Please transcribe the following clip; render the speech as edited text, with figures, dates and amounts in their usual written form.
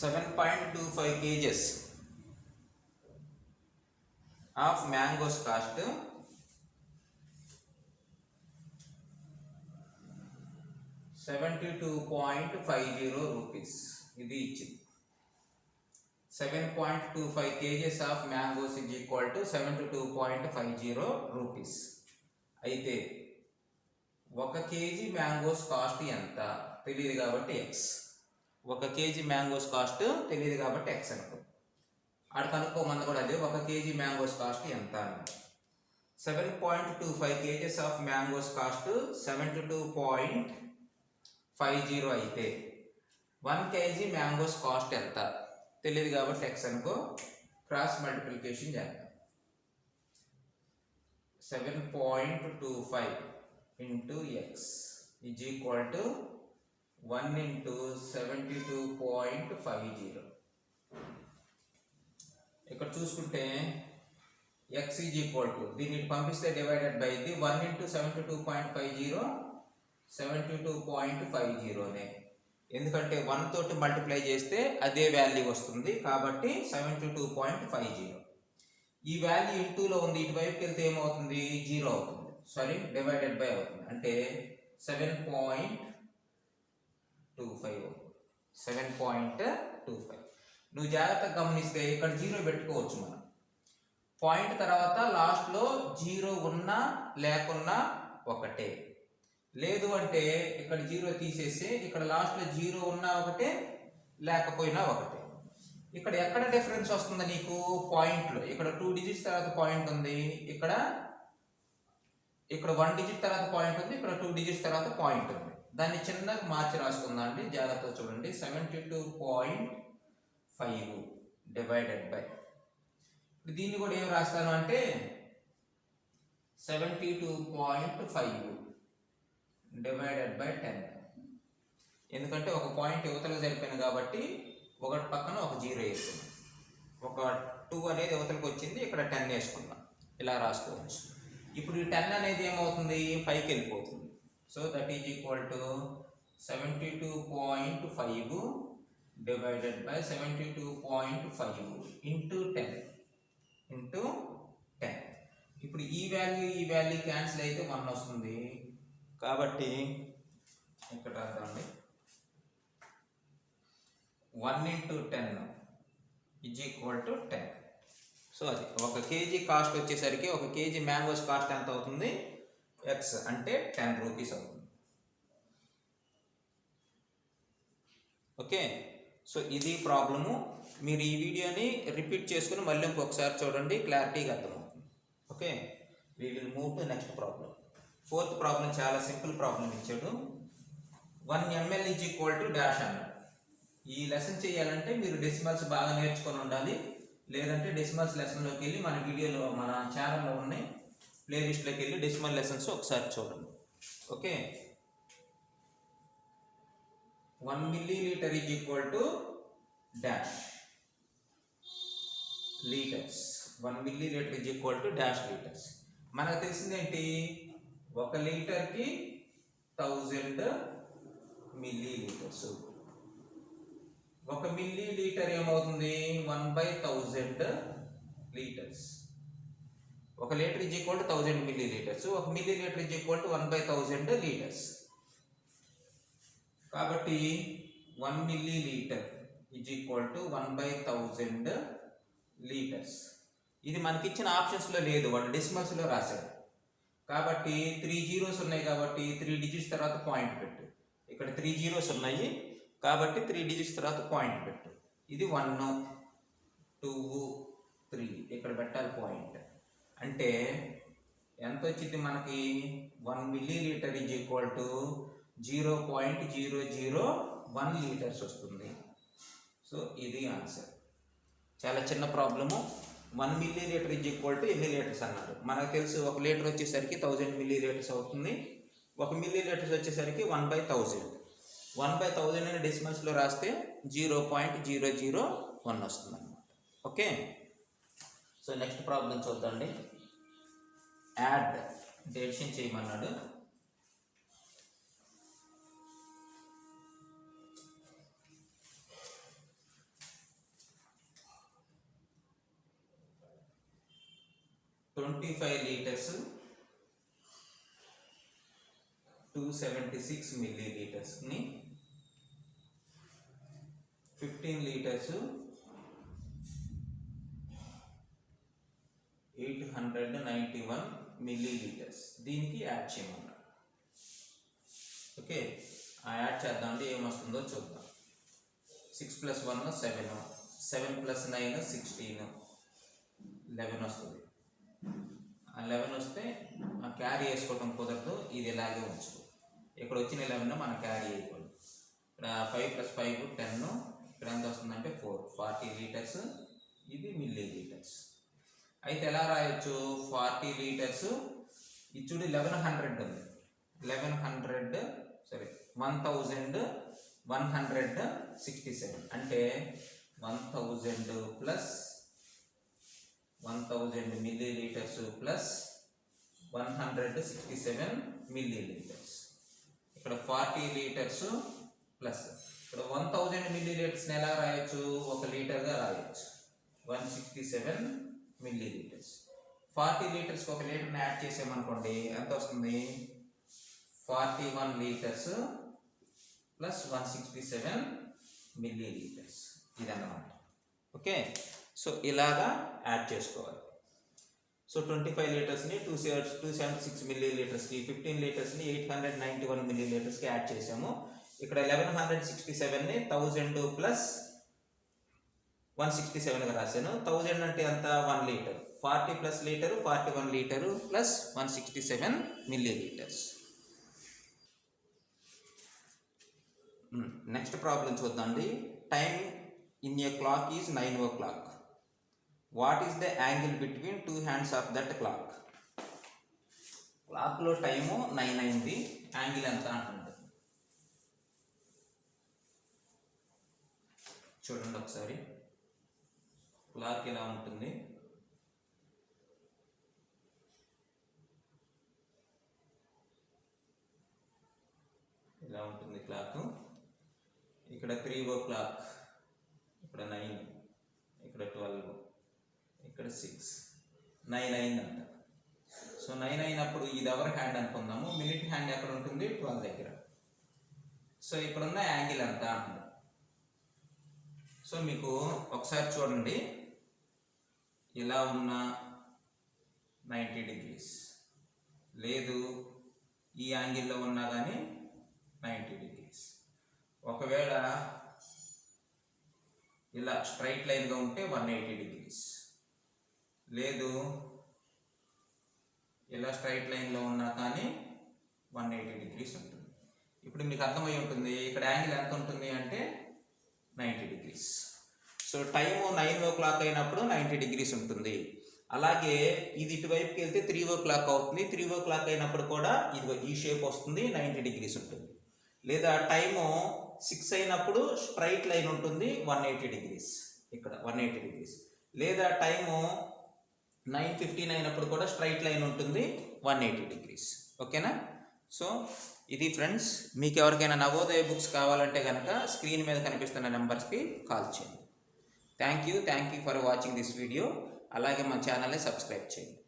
7.25 kgs of mangoes cost 72.50 rupees. ఇది ఇచ్చింది 7.25 kgs of mangoes is equal to 72.50 rupees. అయితే 1 kg mangoes cost ఎంత తెలియదు కాబట్టి x. 1 kg మ్యాంగోస్ కాస్ట్ తెలియదు కాబట్టి x అనుకో. ఆడ కనుక్కోమంది కూడా అదే 1 kg మ్యాంగోస్ కాస్ట్ ఎంత అని. 7.25 kgs ఆఫ్ మ్యాంగోస్ కాస్ట్ 72.50 అయితే 1 kg మ్యాంగోస్ కాస్ట్ ఎంత తెలియదు కాబట్టి x అనుకో. క్రాస్ మల్టిప్లికేషన్ చేద్దాం. 7.25 into x is equal to 1 into 72.50. ఇక్కడ చూసుకుంటే x is equal to దీన్ని పంపిస్తే డివైడెడ్ బై ఇది 1 into 72.50 72.50నే. ఎందుకంటే 1 తోటి మల్టిప్లై చేస్తే అదే వాల్యూ వస్తుంది కాబట్టి 72.50. ఈ వాల్యూ ఇంటూలో ఉంది, ఇటువైపుకి వెళ్తే ఏమవుతుంది 0 అవుతుంది. సారీ డివైడెడ్ బై అవుతుంది అంటే 7.25 7.25. నువ్వు జాగ్రత్తగా గమనిస్తే ఇక్కడ 0 పెట్టుకోవచ్చు మనం. పాయింట్ తర్వాత లాస్ట్లో 0 ఉన్నా లేకున్నా ఒకటే. లేదు అంటే ఇక్కడ 0 తీసేసి ఇక్కడ లాస్ట్లో 0 ఉన్నా ఒకటే లేకపోయినా ఒకటే. ఇక్కడ ఎక్కడ డిఫరెన్స్ వస్తుంది నీకు పాయింట్లో? ఇక్కడ 2 డిజిట్స్ తర్వాత పాయింట్ ఉంది, ఇక్కడ 1 డిజిట్ తర్వాత పాయింట్ ఉంది, ఇక్కడ 2 డిజిట్స్ తర్వాత పాయింట్ ఉంది. దాన్ని చిన్నగా మార్చి రాసుకుందాం అండి, జాగ్రత్తగా చూడండి. 72.5 డివైడెడ్ బై దీన్ని కూడా ఏం రాస్తాను అంటే 72.5 డివైడెడ్ బై 10. ఎందుకంటే ఒక పాయింట్ యువతలకు సరిపోయింది కాబట్టి ఒకటి పక్కన ఒక 0 వేసుకుందాం. ఒక 2 అనేది యువతలకు వచ్చింది, ఇక్కడ 10 వేసుకుందాం. ఇలా రాసుకోవచ్చు. ఇప్పుడు ఈ 10 అనేది ఏమవుతుంది పైకి వెళ్ళిపోతుంది. So that is equal to 72.5 divided by 72.5 into 10 into 10. ఇప్పుడు ఈ వాల్యూ క్యాన్సిల్ అయితే 1 వస్తుంది కాబట్టి ఇక్కడ రాద్దామండి. 1 into 10 is equal to 10. So అది 1 kg కాస్ట్ వచ్చేసరికి 1 kg మ్యాంగోస్ కాస్ట్ ఎంత అవుతుంది x అంటే 10 రూపీస్ అవుతుంది. ఓకే, సో ఇది ప్రాబ్లము. మీరు ఈ వీడియోని రిపీట్ చేసుకుని మళ్ళీ ఇంకొకసారి చూడండి, క్లారిటీగా అర్థమవుతుంది. Okay, we will move to next problem. 4th problem చాలా సింపుల్ ప్రాబ్లం ఇచ్చాడు. 1 ml is equal to dash అన్నాడు. ఈ లెసన్ చేయాలంటే మీరు డెసిమల్స్ బాగా నేర్చుకొని ఉండాలి. లేదంటే డెసిమల్స్ లెసన్లోకి వెళ్ళి మన వీడియోలో మన ఛానల్లో ఉన్నాయి ప్లేలిస్ట్లోకి వెళ్ళి డెసిమల్ లెసన్స్ ఒకసారి చూడండి. Okay, 1 milliliter is equal to dash litres. 1 milliliter is equal to dash litres. మనకు తెలిసిందేంటి 1 లీటర్కి 1000 మిల్లీలీటర్స్. 1 మిల్లీలీటర్ ఏమవుతుంది 1/1000 litres. 1 litre is equal to 1000 millilitres. 1 millilitre is equal to 1/1000 litres. కాబట్టి 1 millilitre is equal to 1/1000 litres. ఇది మనకి ఇచ్చిన ఆప్షన్స్లో లేదు, వాడు డెసిమల్స్లో రాశాడు. కాబట్టి 3 zeros ఉన్నాయి కాబట్టి 3 డిజిట్స్ తర్వాత పాయింట్ పెట్టు. ఇక్కడ 3 zeros ఉన్నాయి కాబట్టి 3 డిజిట్స్ తర్వాత పాయింట్ పెట్టు. ఇది 1 2 3 ఇక్కడ పెట్టాలి పాయింట్. అంటే ఎంత వచ్చింది మనకి 1 millilitre is equal to 0.001 litres వస్తుంది. సో ఇది ఆన్సర్. చాలా చిన్న problem. 1 millilitre is equal to ఎన్ని లీటర్స్ అన్నారు. మనకు తెలుసు 1 లీటర్ వచ్చేసరికి 1000 మిల్లీలీటర్స్ అవుతుంది. 1 మిల్లీలీటర్స్ వచ్చేసరికి 1/1000. 1/1000 అని డెసిమల్స్లో రాస్తే 0.001 వస్తుంది అన్నమాట. ఓకే, సో నెక్స్ట్ ప్రాబ్లం చూద్దాండి. యాడ్ డెసిషన్ చేయమన్నాడు. 25 liters 276 milliliters ni 15 liters 891 milliliters దీనికి యాడ్ చేయమన్నారు. ఓకే, ఆ యాడ్ చేద్దామంటే ఏమొస్తుందో చూద్దాం. 6 + 1 7, 7 + 9 16, 11 వస్తుంది. ఆ 11 వస్తే క్యారీ వేసుకోవడం కుదరదు, ఇది ఇలాగే ఉంచు. ఇక్కడ వచ్చిన 11 మనం క్యారీ అయిపోయింది. ఇక్కడ 5 + 5 10, ఇక్కడ ఎంత వస్తుందంటే 4, 40 లీటర్స్. ఇది మిల్లీలీటర్స్. అయితే ఎలా రాయొచ్చు? 40 లీటర్స్ ఇచ్చుడు 1100 ఉంది. 1167 అంటే 1000 ప్లస్ 1000 milliliters ప్లస్ 167 milliliters. ఇక్కడ 40 లీటర్స్ ప్లస్ ఇక్కడ 1000 milliliters ఎలా రాయొచ్చు? 1 లీటర్గా రాయొచ్చు. 167 milliliters. 40 లీటర్స్కి 1 లీటర్ని యాడ్ చేసామనుకోండి, ఎంత వస్తుంది? 41 లీటర్స్ ప్లస్ 167 milliliters. ఇదన్నమాట. ఓకే, సో ఇలాగా యాడ్ చేసుకోవాలి. సో 25 లీటర్స్ని 276 millilitersకి, 15 లీటర్స్ని 891 millilitersకి యాడ్ చేసాము. ఇక్కడ 1167ని 1000 ప్లస్ 167గా రాశాను. 1000 అంటే ఎంత? 1 litre. 40 plus litre 41 litre plus 167 milliliters. Next problem చూద్దాండి. Time in a clock is 9 o'clock. What is the angle between 2 hands of that clock? క్లాక్లో టైము 9 అయింది, యాంగిల్ ఎంత అంటున్నాడు. చూడండి ఒకసారి. క్లాక్ ఇలా ఉంటుంది. ఇలా ఉంటుంది క్లాక్. ఇక్కడ 3 o'clock, ఇక్కడ 9, ఇక్కడ 12, ఇక్కడ 6, 9 అయిందంట. సో 9 అయినప్పుడు ఇది అవర్ హ్యాండ్ అనుకుందాము. మినిట్ హ్యాండ్ ఎక్కడ ఉంటుంది? 12 దగ్గర. సో ఇక్కడున్న యాంగిల్ ఎంత అంటుంది. సో మీకు ఒకసారి చూడండి, ఇలా ఉన్న 90 degrees, లేదు ఈ యాంగిల్లో ఉన్నా కానీ 90 degrees. ఒకవేళ ఇలా స్ట్రైట్ లైన్గా ఉంటే 180 degrees, లేదు ఇలా స్ట్రైట్ లైన్లో ఉన్నా కానీ 180 degrees ఉంటుంది. ఇప్పుడు మీకు అర్థమై ఉంటుంది ఇక్కడ యాంగిల్ ఎంత ఉంటుంది అంటే 90 degrees. సో టైము 9 o'clock అయినప్పుడు 90 degrees ఉంటుంది. అలాగే ఇది ఇటువైపుకి వెళ్తే 3 o'clock అవుతుంది. 3 o'clock అయినప్పుడు కూడా ఇది ఈ షేప్ వస్తుంది, 90 degrees ఉంటుంది. లేదా టైము 6 అయినప్పుడు స్ట్రైట్ లైన్ ఉంటుంది, 180 degrees, ఇక్కడ 180 degrees. లేదా టైము 9:15 అయినప్పుడు కూడా స్ట్రైట్ లైన్ ఉంటుంది, 180 degrees. ఓకేనా? సో ఇది ఫ్రెండ్స్, మీకు ఎవరికైనా నవోదయ బుక్స్ కావాలంటే కనుక స్క్రీన్ మీద కనిపిస్తున్న నెంబర్స్కి కాల్ చేయండి. Thank you for watching this video. అలాగే మా ఛానల్ని సబ్స్క్రైబ్ చేయండి.